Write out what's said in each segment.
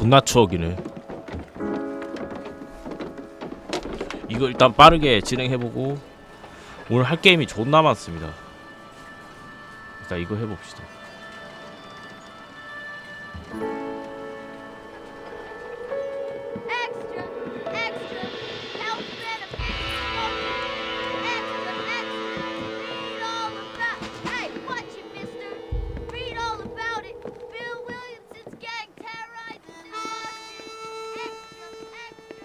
존나 추억이네. 이거 일단 빠르게 진행해보고 오늘 할 게임이 존나 많습니다. 일단 이거 해봅시다. Extra, extra, health benefits. Extra, extra, read all about. Hey, watch it, mister. Read all about it. Bill Williamson's gang terrorized the New Orleans. Extra, extra.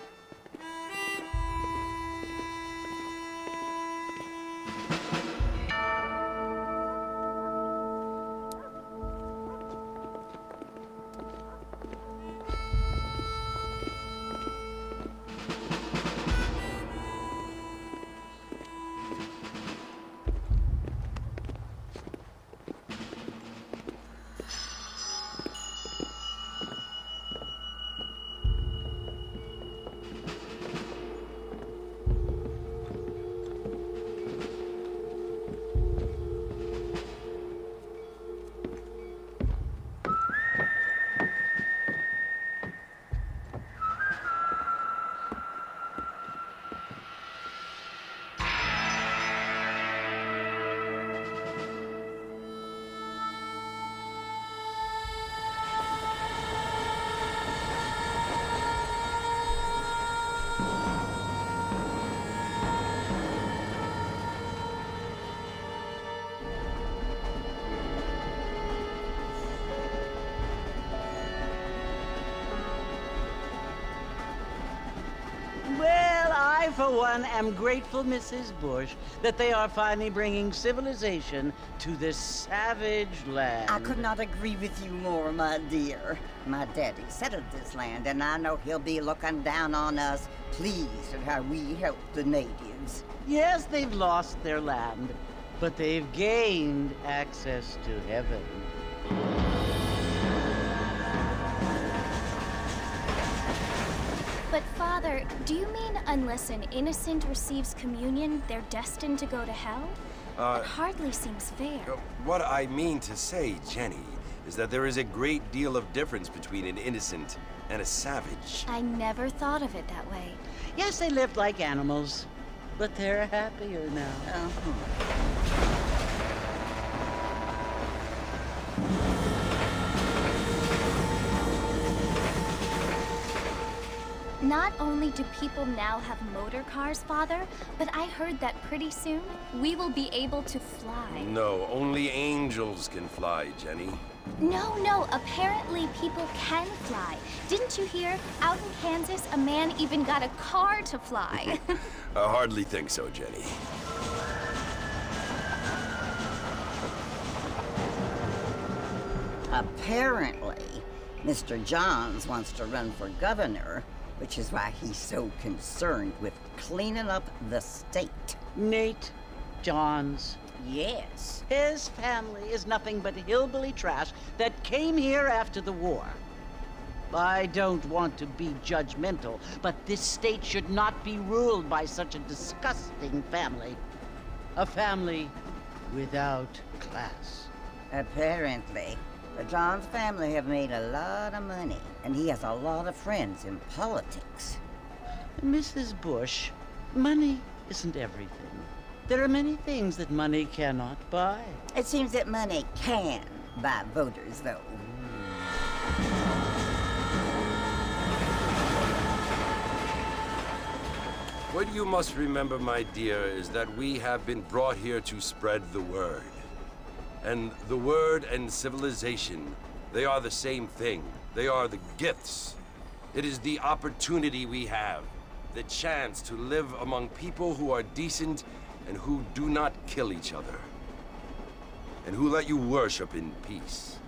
Well, I, for one, am grateful, Mrs. Bush, that they are finally bringing civilization to this savage land. I could not agree with you more, my dear. My daddy settled this land, and I know he'll be looking down on us, pleased at how we help the natives. Yes, they've lost their land, but they've gained access to heaven. But Father, do you mean unless an innocent receives communion, they're destined to go to hell? It hardly seems fair. What I mean to say, Jenny, is that there is a great deal of difference between an innocent and a savage. I never thought of it that way. Yes, they lived like animals, but they're happier now. Not only do people now have motor cars, Father, but I heard that pretty soon we will be able to fly. No, only angels can fly, Jenny. No, apparently people can fly. Didn't you hear? Out in Kansas, a man even got a car to fly. I hardly think so, Jenny. Apparently, Mr. Johns wants to run for governor, which is why he's so concerned with cleaning up the state. Nate Johns. Yes. His family is nothing but hillbilly trash that came here after the war. I don't want to be judgmental, but this state should not be ruled by such a disgusting family. A family without class. Apparently, the Johns family have made a lot of money, and he has a lot of friends in politics. Mrs. Bush, money isn't everything. There are many things that money cannot buy. It seems that money can buy voters, though. What you must remember, my dear, is that we have been brought here to spread the word. And the word and civilization, they are the same thing. They are the gifts. It is the opportunity we have, the chance to live among people who are decent and who do not kill each other. And who let you worship in peace.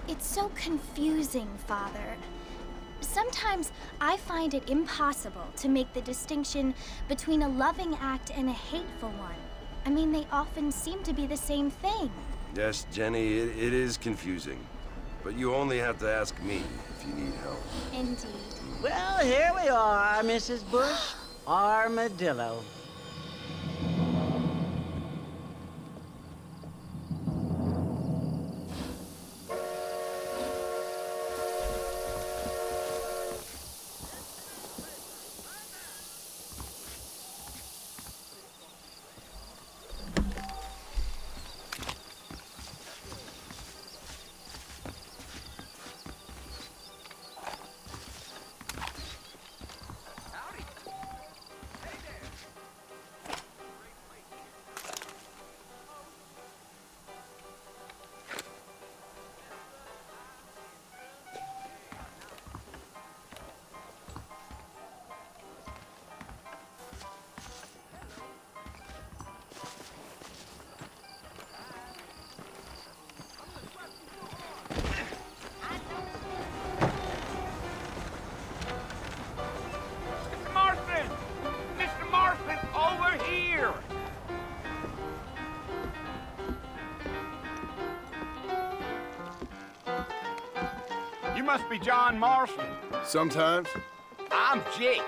It's so confusing, Father. Sometimes I find it impossible to make the distinction between a loving act and a hateful one. I mean, they often seem to be the same thing. Yes, Jenny, it is confusing. But you only have to ask me if you need help. Indeed. Well, here we are, Mrs. Bush. Armadillo. You must be John Marston. Sometimes. I'm Jake.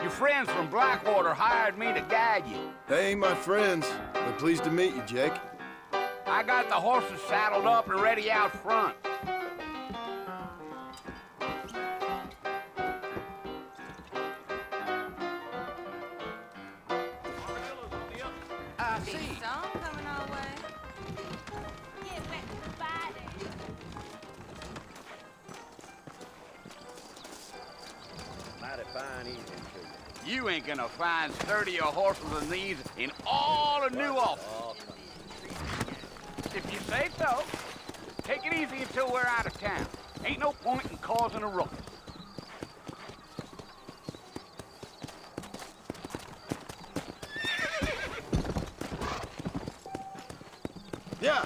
Your friends from Blackwater hired me to guide you. They ain't my friends, but pleased to meet you, Jake. I got the horses saddled up and ready out front. I see. Some coming our way. Get back to the body. Mighty fine evening to you. You ain't gonna find sturdier horses than these in all of New Ulster. If you say so. Take it easy until we're out of town. Ain't no point in causing a ruckus. Yeah.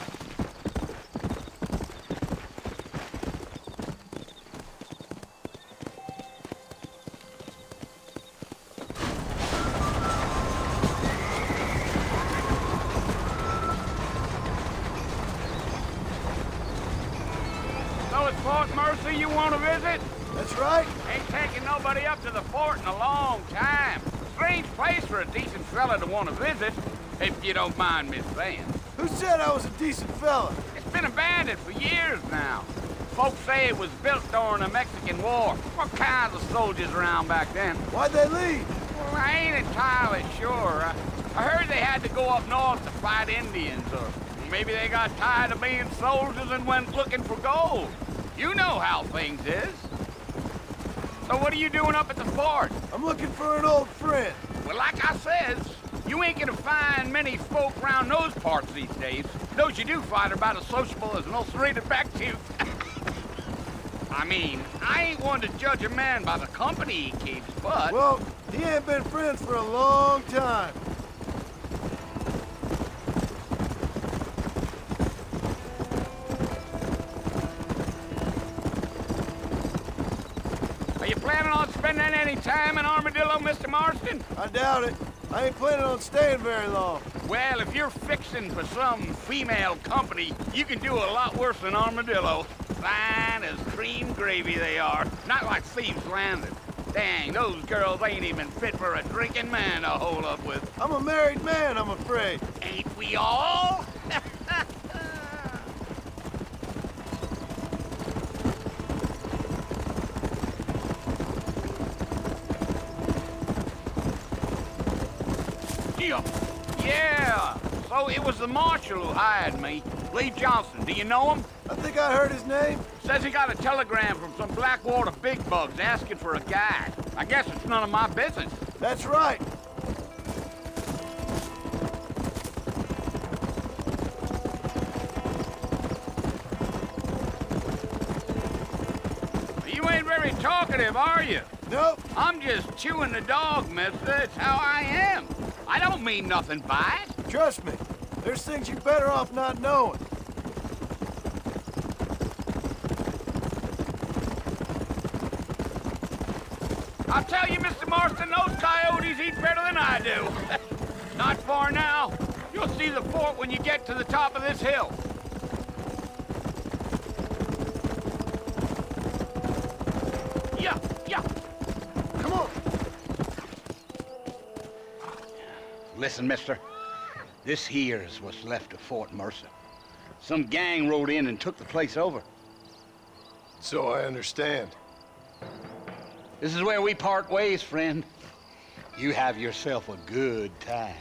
So it's Fort Mercy you want to visit? That's right. Ain't taking nobody up to the fort in a long time. Strange place for a decent fella to want to visit, if you don't mind me saying. Who said I was a decent fella? It's been abandoned for years now. Folks say it was built during the Mexican War. What kinds of soldiers around back then? Why'd they leave? Well, I ain't entirely sure. I heard they had to go up north to fight Indians, or maybe they got tired of being soldiers and went looking for gold. You know how things is. So what are you doing up at the fort? I'm looking for an old friend. Well, like I says, you ain't gonna find many folk around those parts these days. Those you do find are about as sociable as an ulcerated back tooth. I mean, I ain't one to judge a man by the company he keeps, but... Well, he ain't been friends for a long time. Are you planning on spending any time in Armadillo, Mr. Marston? I doubt it. I ain't planning on staying very long. Well, if you're fixing for some female company, you can do a lot worse than Armadillo. Fine as cream gravy they are. Not like Thieves Landing. Dang, those girls ain't even fit for a drinking man to hold up with. I'm a married man, I'm afraid. Ain't we all? Yeah. So it was the marshal who hired me. Lee Johnson. Do you know him? I think I heard his name. Says he got a telegram from some Blackwater big bugs asking for a guide. I guess it's none of my business. That's right. You ain't very talkative, are you? Nope. I'm just chewing the dog, mister. It's how I am. I don't mean nothing by it. Trust me. There's things you're better off not knowing. I'll tell you, Mr. Marston, those coyotes eat better than I do. Not far now. You'll see the fort when you get to the top of this hill. Yeah, yeah. Come on. Listen, mister. This here is what's left of Fort Mercer. Some gang rode in and took the place over. So I understand. This is where we part ways, friend. You have yourself a good time.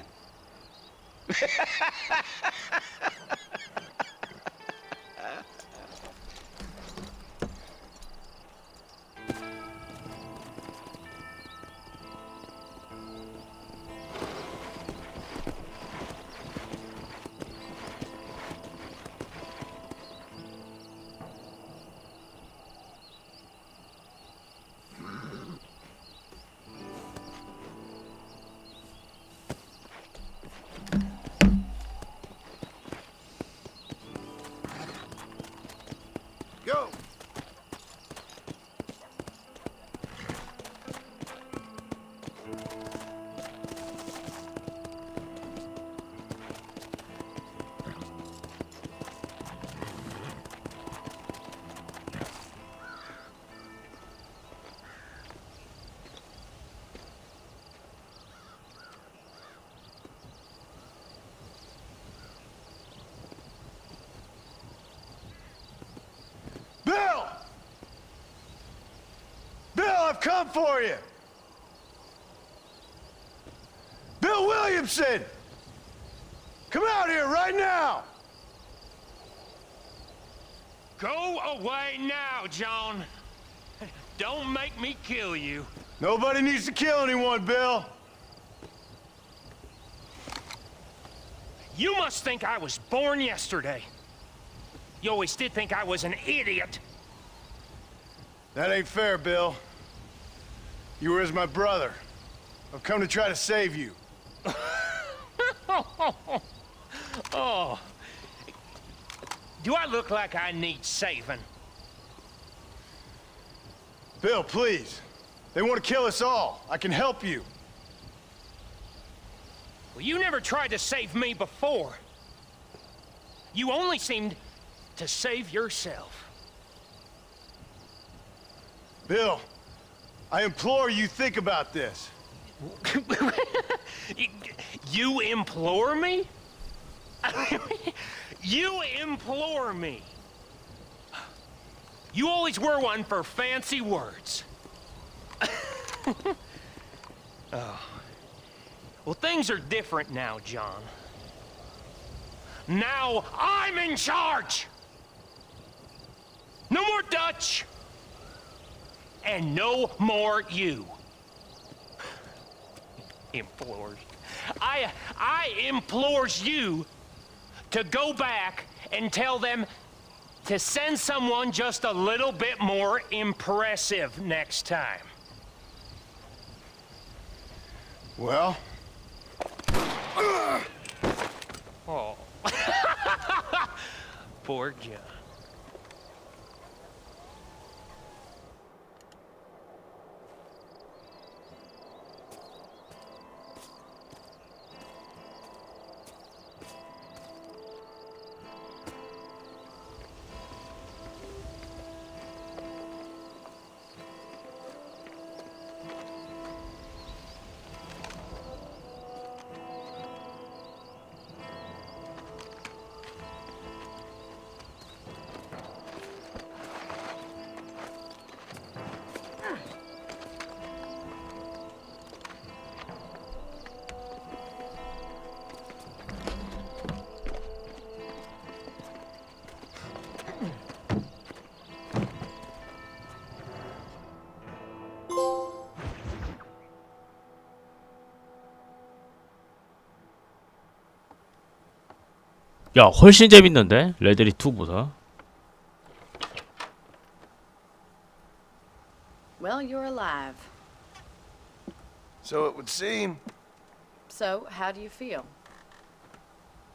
come for you! Bill Williamson! Come out here right now! Go away now, John. Don't make me kill you. Nobody needs to kill anyone, Bill. You must think I was born yesterday. You always did think I was an idiot. That ain't fair, Bill. You were as my brother. I've come to try to save you. Oh. Do I look like I need saving? Bill, please. They want to kill us all. I can help you. Well, you never tried to save me before. You only seemed to save yourself. Bill, I implore you think about this. You implore me? You implore me. You always were one for fancy words. Oh. Well, things are different now, John. Now I'm in charge! No more Dutch! And no more you. Implores. I implores you to go back and tell them to send someone just a little bit more impressive next time. Well? Oh. Poor John. 야, 훨씬 재밌는데? 레데리 2보다. Well, you're alive. So it would seem. So, how do you feel?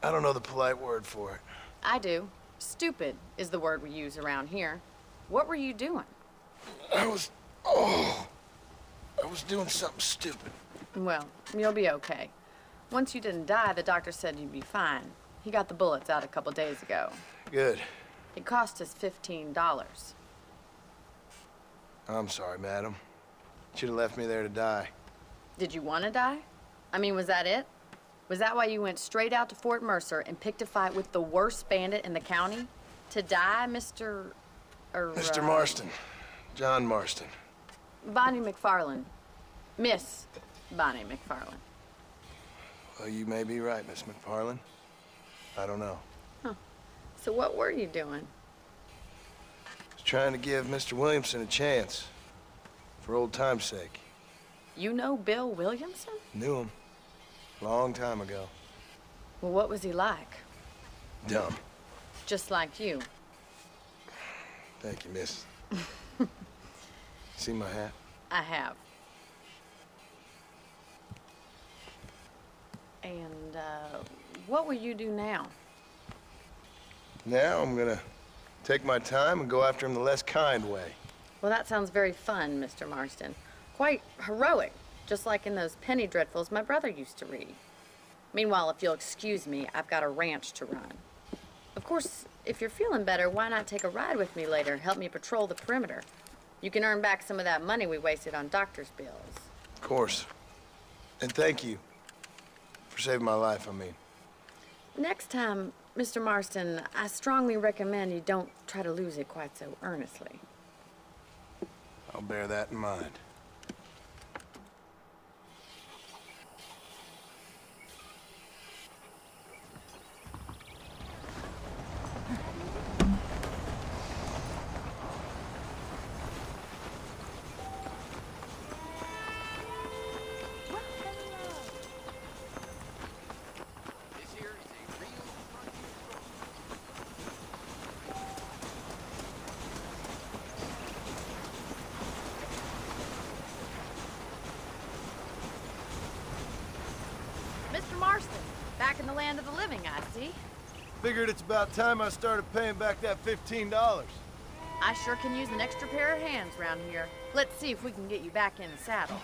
I don't know the polite word for it. I do. Stupid is the word we use around here. What were you doing? I was doing something stupid. Well, you'll be okay. Once you didn't die, the doctor said you'd be fine. He got the bullets out a couple days ago. Good. It cost us $15. I'm sorry, madam. Should have left me there to die. Did you want to die? I mean, was that it? Was that why you went straight out to Fort Mercer and picked a fight with the worst bandit in the county? To die, Mr. Mr. Marston. John Marston. Bonnie McFarland. Miss Bonnie McFarland. Well, you may be right, Miss McFarland. I don't know. Huh. So what were you doing? I was trying to give Mr. Williamson a chance. For old time's sake. You know Bill Williamson? Knew him. Long time ago. Well, what was he like? Dumb. Just like you. Thank you, miss. See my hat? I have. And, what will you do now? Now I'm gonna take my time and go after him the less kind way. Well, that sounds very fun, Mr. Marston. Quite heroic, just like in those penny dreadfuls my brother used to read. Meanwhile, if you'll excuse me, I've got a ranch to run. Of course, if you're feeling better, why not take a ride with me later? Help me patrol the perimeter. You can earn back some of that money we wasted on doctor's bills. Of course. And thank you. For saving my life, I mean. Next time, Mr. Marston, I strongly recommend you don't try to lose it quite so earnestly. I'll bear that in mind. in the land of the living, I see. Figured it's about time I started paying back that $15. I sure can use an extra pair of hands around here. Let's see if we can get you back in the saddle.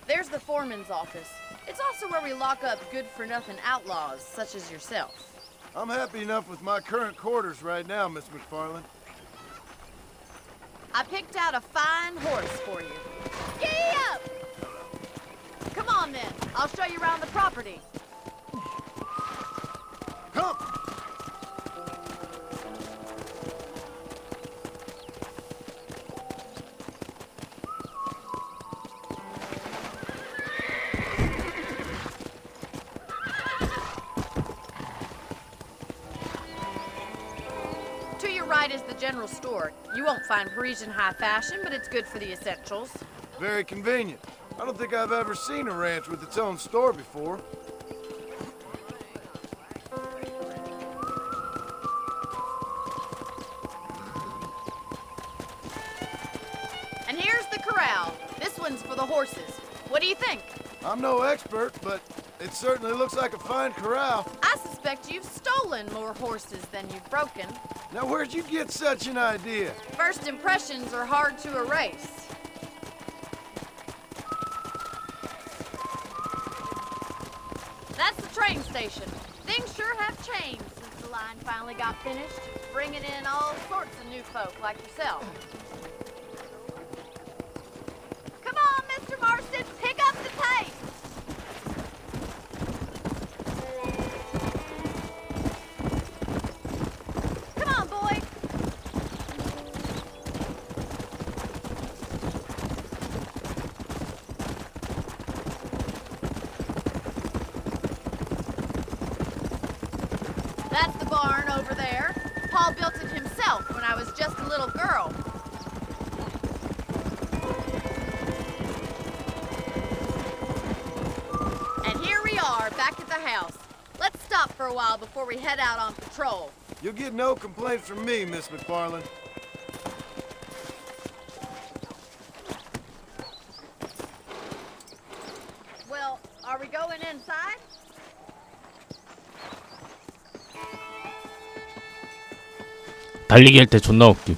There's the foreman's office. It's also where we lock up good-for-nothing outlaws, such as yourself. I'm happy enough with my current quarters right now, Miss McFarland. I picked out a fine horse for you. Giddy up! Come on, then. I'll show you around the property. Come! To your right is the general store. You won't find Parisian high fashion, but it's good for the essentials. Very convenient. I don't think I've ever seen a ranch with its own store before. And here's the corral. This one's for the horses. What do you think? I'm no expert, but it certainly looks like a fine corral. I suspect you've stolen more horses than you've broken. Now, where'd you get such an idea? First impressions are hard to erase. That's the train station. Things sure have changed since the line finally got finished, bringing in all sorts of new folk like yourself. Come on, Mr. Marston, pick up the pace. Come on, boy. That's the barn over there. Paul built it himself when I was just a little girl. And here we are, back at the house. Let's stop for a while before we head out on patrol. You'll get no complaints from me, Miss McFarland. Well, are we going inside? 달리기 할 때 존나 웃김.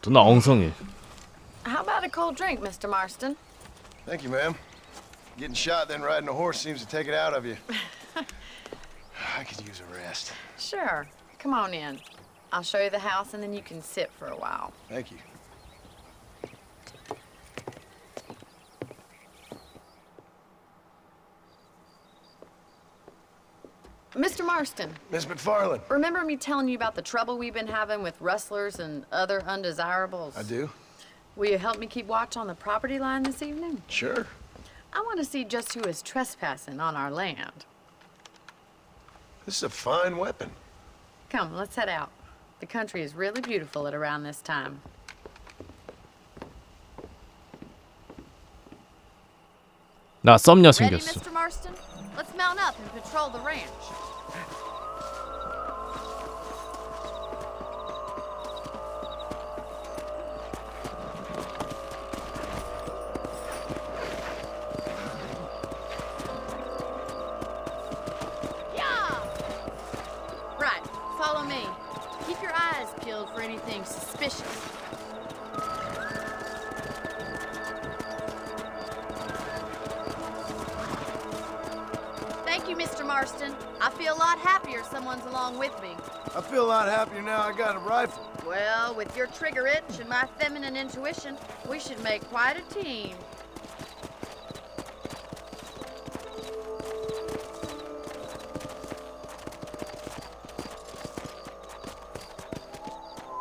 존나 엉성해. How about a cold drink, Mr. Marston? Thank you, ma'am. Getting shot, then riding a horse seems to take it out of you. I could use a rest. Sure. Come on in. I'll show you the house and then you can sit for a while. Thank you. Mr. Marston, Miss McFarland. remember me telling you about the trouble we've been having with rustlers and other undesirables? I do? Will you help me keep watch on the property line this evening? Sure. I want to see just who is trespassing on our land. This is a fine weapon. Come, let's head out. The country is really beautiful at around this time. 나 썸녀 Ready, 생겼어. Mr. Marston? Let's mount up and patrol the ranch. Yeah! Right, follow me. Keep your eyes peeled for anything suspicious. Thank you, Mr. Marston. I feel a lot happier someone's along with me. I feel a lot happier now I got a rifle. Well, with your trigger itch and my feminine intuition, we should make quite a team.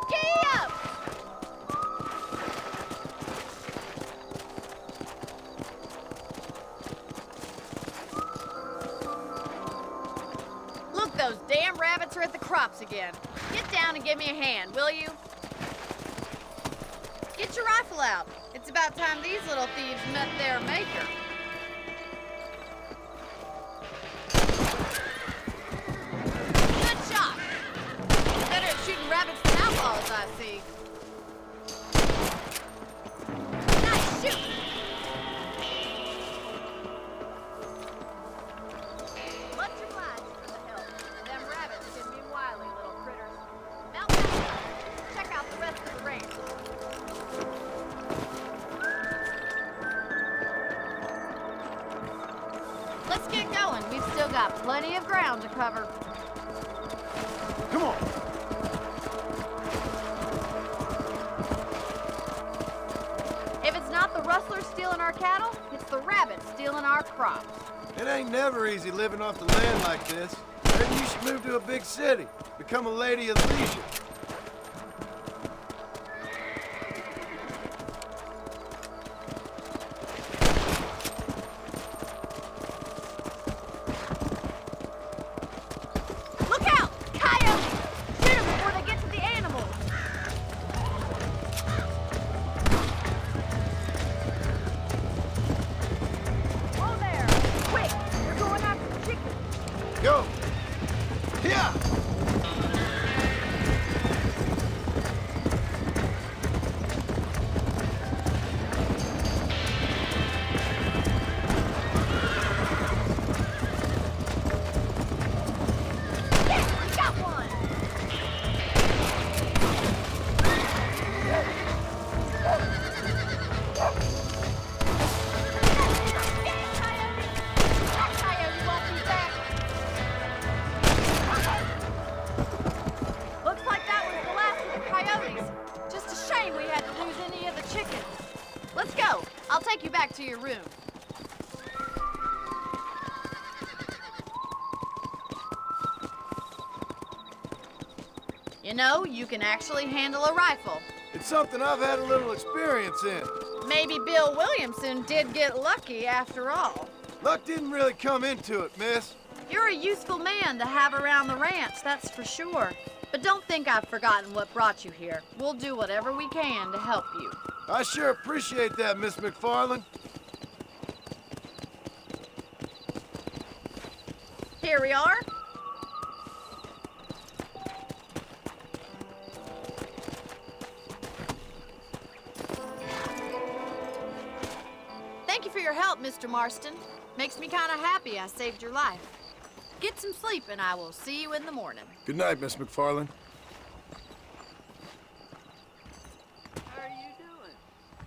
Giddy up! Look, those damn rabbits are at the crops again. Get down and give me a hand, will you? Get your rifle out. It's about time these little thieves met their maker. got plenty of ground to cover. Come on. If it's not the rustlers stealing our cattle, it's the rabbits stealing our crops. It ain't never easy living off the land like this. Maybe you should move to a big city. Become a lady of leisure. Look out! Coyotes! Shoot them before they get to the animals! Whoa there! Quick! They're going after the chickens! Go! Yeah! Yeah, we got one! That coyote won't be back! Looks like that was the last of the coyotes. Just a shame we had to lose any of the chickens. Let's go. I'll take you back to your room. You know, you can actually handle a rifle. It's something I've had a little experience in. Maybe Bill Williamson did get lucky after all. Luck didn't really come into it, miss. You're a useful man to have around the ranch, that's for sure. But don't think I've forgotten what brought you here. We'll do whatever we can to help you. I sure appreciate that, Miss McFarland. Here we are. Thank you for your help, Mr. Marston. Makes me kind of happy I saved your life. Get some sleep and I will see you in the morning. Good night, Miss McFarland. How are you doing?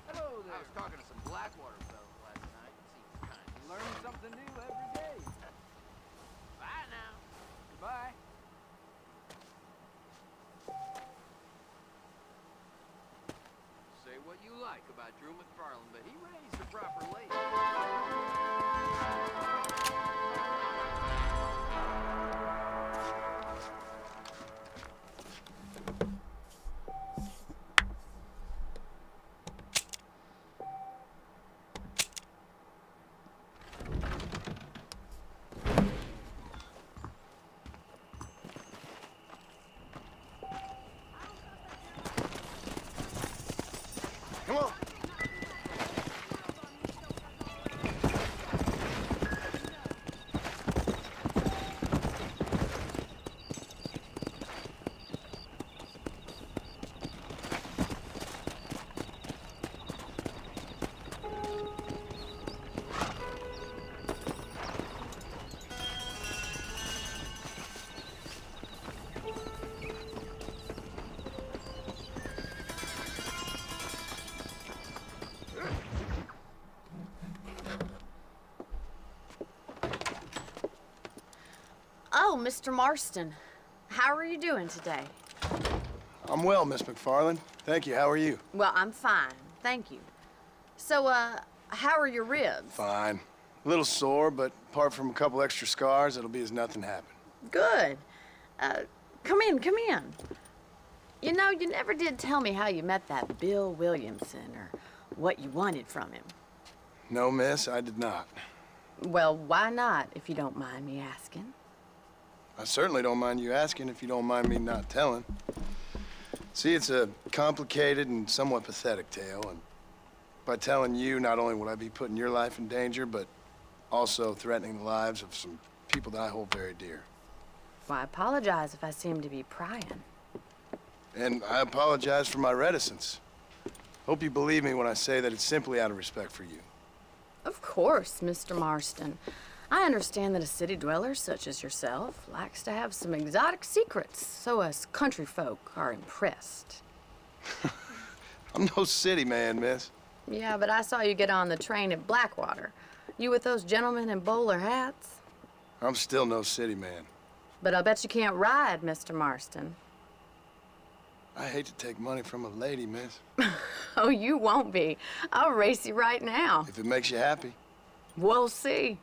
Hello there. I was talking to some Blackwater fellows last night. Seems kind of learn something new every day. Bye now. Goodbye. Say what you like about Drew McFarland, but he raised a proper lady. Come on. Oh, Mr. Marston. How are you doing today? I'm well, Miss McFarland. Thank you. How are you? Well, I'm fine. Thank you. So, how are your ribs? Fine. A little sore, but apart from a couple extra scars, it'll be as nothing happened. Good. Come in, come in. You know, you never did tell me how you met that Bill Williamson or what you wanted from him. No, miss, I did not. Well, why not, if you don't mind me asking? I certainly don't mind you asking if you don't mind me not telling. See, it's a complicated and somewhat pathetic tale, and by telling you, not only would I be putting your life in danger, but also threatening the lives of some people that I hold very dear. Well, I apologize if I seem to be prying. And I apologize for my reticence. Hope you believe me when I say that it's simply out of respect for you. Of course, Mr. Marston. I understand that a city dweller such as yourself likes to have some exotic secrets, so us country folk are impressed. I'm no city man, miss. Yeah, but I saw you get on the train at Blackwater. You with those gentlemen in bowler hats? I'm still no city man. But I'll bet you can't ride, Mr. Marston. I hate to take money from a lady, miss. Oh, you won't be. I'll race you right now. If it makes you happy. We'll see.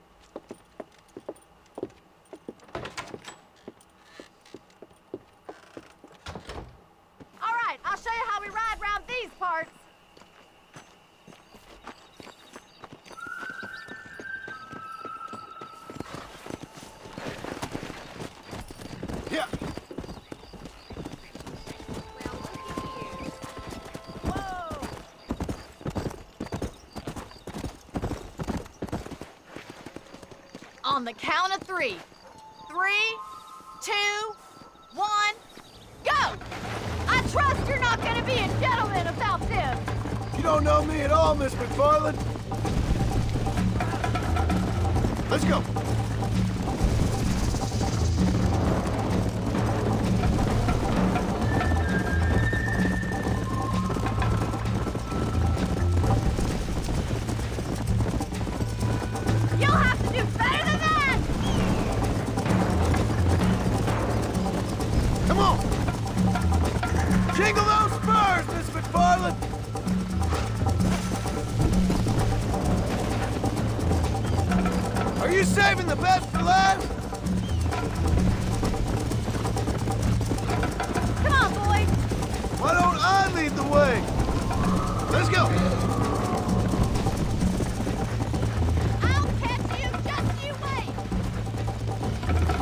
All right, I'll show you how we ride round these parts. Yeah. Well, looky here. Whoa! On the count of 3. 3, 2, 1, go! I trust you're not gonna be a gentleman about this. You don't know me at all, Miss McFarland. Let's go. You'll have to do better than that! Come on. Jingle those spurs, Miss McFarland. Are you saving the best for last? Come on, boys! Why don't I lead the way? Let's go. I'll catch you, just you wait!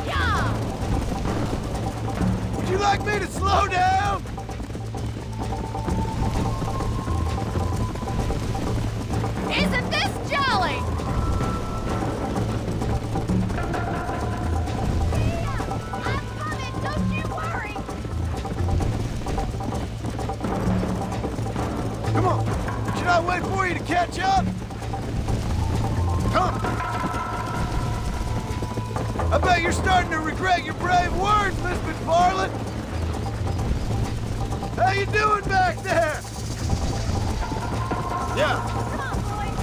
Yeah! Would you like me to slow down? Isn't this jolly? I'm coming, don't you worry! Come on. Should I wait for you to catch up? Come. I bet you're starting to regret your brave words, Miss McFarland. How you doing back there? Yeah. Come on, boys!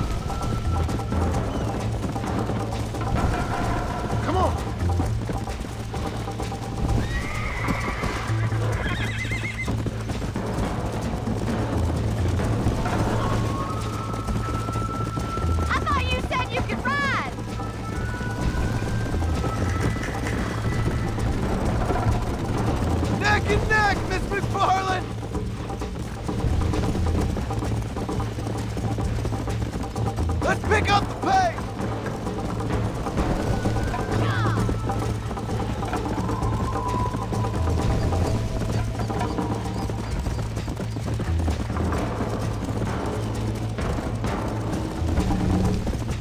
Come on. I thought you said you could ride! Neck and neck, Miss McFarland. Let's pick up the pace.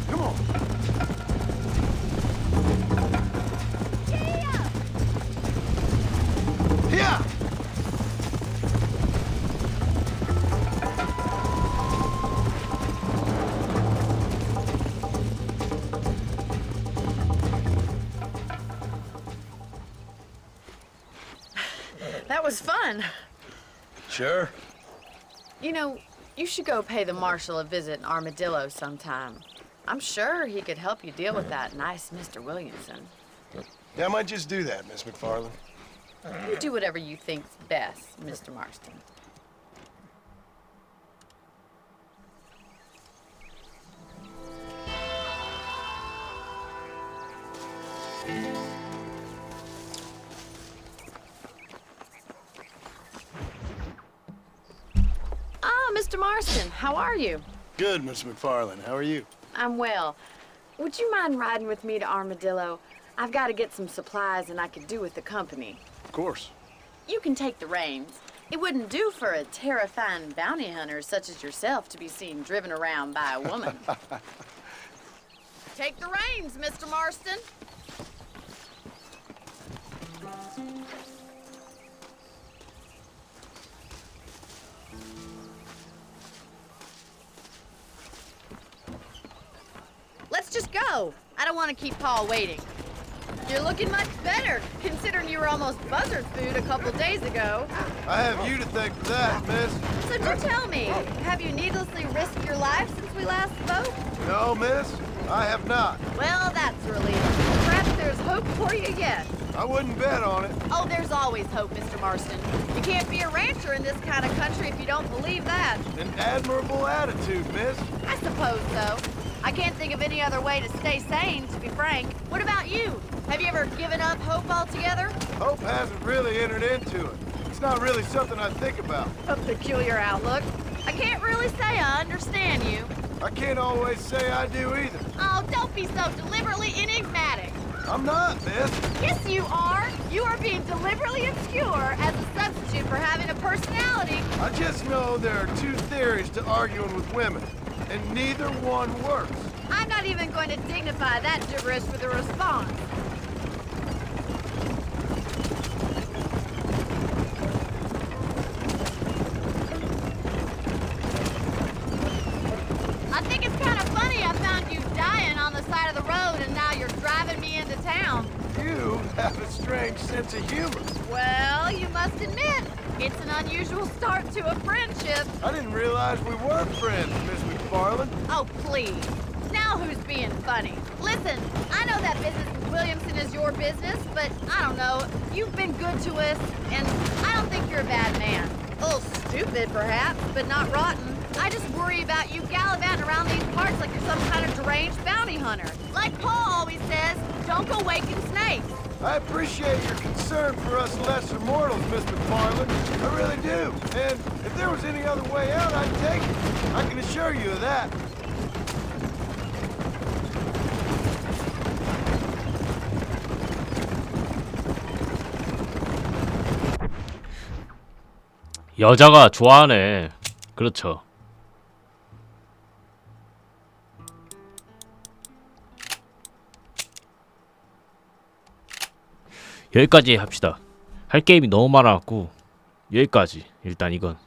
Come on. Yeah. That was fun. Sure. You know, you should go pay the marshal a visit in Armadillo sometime. I'm sure he could help you deal with that nice Mr. Williamson. Yeah, I might just do that, Miss McFarland. You do whatever you think's best, Mr. Marston. Ah, Mr. Marston, how are you? Good, Miss McFarland. How are you? I'm well. Would you mind riding with me to Armadillo? I've got to get some supplies and I could do with the company. Of course. You can take the reins. It wouldn't do for a terrifying bounty hunter such as yourself to be seen driven around by a woman. Take the reins, Mr. Marston. Let's just go. I don't want to keep Paul waiting. You're looking much better, considering you were almost buzzard food a couple days ago. I have you to thank for that, miss. So do tell me, have you needlessly risked your life since we last spoke? No, miss, I have not. Well, that's a relief. Perhaps there's hope for you yet. I wouldn't bet on it. Oh, there's always hope, Mr. Marston. You can't be a rancher in this kind of country if you don't believe that. An admirable attitude, miss. I suppose so. I can't think of any other way to stay sane, to be frank. What about you? Have you ever given up hope altogether? Hope hasn't really entered into it. It's not really something I think about. A peculiar outlook. I can't really say I understand you. I can't always say I do either. Oh, don't be so deliberately enigmatic. I'm not, miss. Yes, you are. You are being deliberately obscure as a substitute for having a personality. I just know there are two theories to arguing with women, and neither one works. I'm not even going to dignify that gibberish with a response. I think it's kind of funny I found you dying on the side of the road and now you're driving me into town. You have a strange sense of humor. Well, you must admit, it's an unusual start to a friendship. I didn't realize we were friends, Miss McFarland. Oh, please. Now who's being funny? Listen, I know that business with Williamson is your business, but I don't know. You've been good to us, and I don't think you're a bad man. A little stupid, perhaps, but not rotten. I just worry about you gallivanting around these parts like you're some kind of deranged bounty hunter. Like Paul always says, don't go waking snakes. I appreciate your concern for us lesser mortals, Miss McFarland. I really do. And if there was any other way out, I'd take it. I can assure you of that. 여자가 좋아하네. 그렇죠. 여기까지 합시다. 할 게임이 너무 많아갖고 여기까지. 일단 이건